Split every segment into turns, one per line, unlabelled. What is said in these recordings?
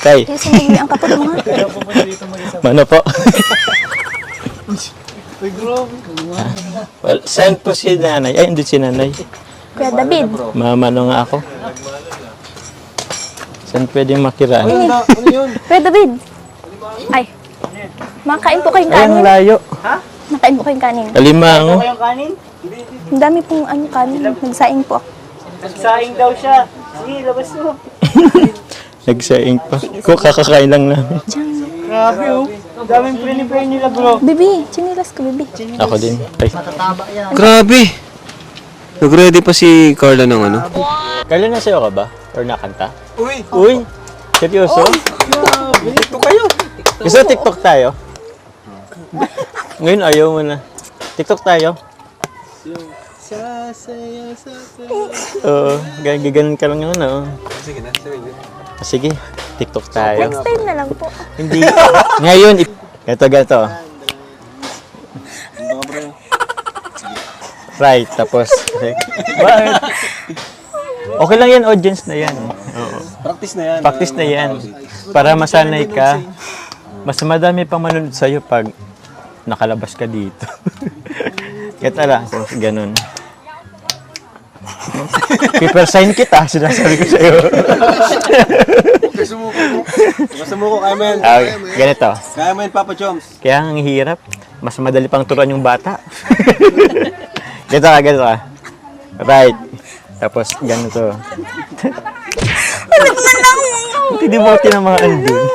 Tay.
Yung sinigli ang kapot mo nga.
Ano po?
Uy, grabe.
Well, saan po si nanay? Ay, hindi si nanay.
Kuya David.
Mamano nga ako. Saan pwedeng makiraan?
Ano yun?
Kuya David. Ay. Makain po kayong
Ay, ang
kanin.
layo.
Makain po kayong kanin.
Kalimango.
Yung kanin?
Ang dami pong kanin. Nagsaing po ako.
Nagsaing daw siya. Sige, labas mo.
Nagsaing pa. Ko kakakain lang namin.
Grabe oh. Daming preni-preni nila bro.
Bibi, chinilas ko, Bibi.
Ako din. Ay.
Grabe. Nag-ready pa si Carla ng ano?
Kailan na sa'yo ka ba? Or nakanta?
Uy!
Uy! Seryoso?
Ito kayo!
Gusto TikTok tayo? Ngayon ayaw mo na. TikTok tayo? Oo. Gaganon ka lang yun, no?
Sige na,
Sige. TikTok tayo.
Next time na lang po.
Hindi. Ngayon, gato. Right, tapos. Bakit? Okay lang yan, audience na yan. Oo.
Practice na yan.
Practice na yan. Para masanay ka. Mas madami pang manunod sa'yo pag nakalabas ka dito. Kaya lang, kung ganun. Paper sign kita, sinasabi ko sa'yo.
Sumuko, kaya mo yan.
Ganito.
Kaya mo yan, Papa Joms.
Kaya ang hirap, mas madali pang turuan yung bata. Ganito ka. Right. Tapos, ganito. Hindi mo tinamaan dun.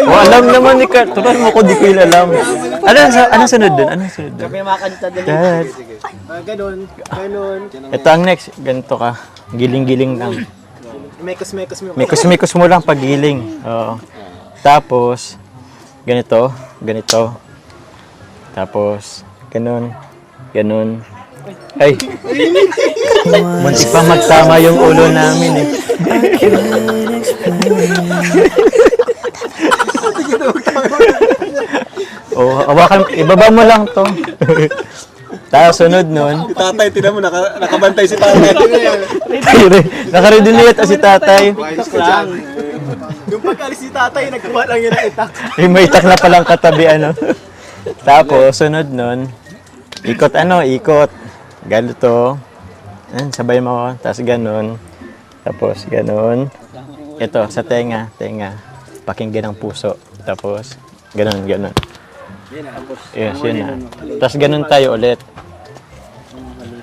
Alam naman ni Kat. Turuan mo ko, di ko yung alam. Ano sunod dun?
May makanta dali.
Dad.
Ganon.
Ito ang next. Ganito ka. Giling-giling lang.
Mekos-mekos mo.
Mikos-mikos mo lang pag giling. Oo. Tapos, ganito. Tapos, ganun. Ay! Muntik pa magtama yung ulo namin eh. Hawakan, ibaba mo lang to. Tapos sunod nun.
Si tatay, tinan mo, nakabantay si tatay.
Nakaready na yata si tatay.
Yung pag-alis si tatay, nagkuha lang yun ang itak.
May itak na palang katabi ano. Tapos sunod nun, ikot. Ganito. Sabay mo. Tapos ganun. Tapos ganun. Ito, sa tenga. Pakinggan ng puso. Tapos, ganun. Yes, yun na. Tapos ganun tayo ulit.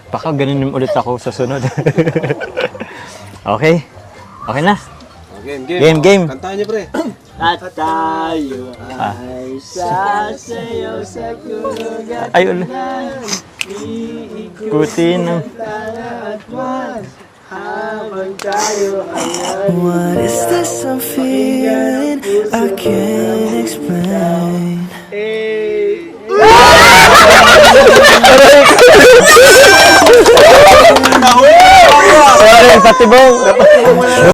Baka ganun ulit ako sa sunod. Okay? Okay na? Game.
Kantahan niyo, pre.
At tayo ay sasayaw sa kulugan.
Ay, ulit. Ikutin.
Habang tayo ay
What is this I'm feeling? I can't explain.
Sorry, patibong.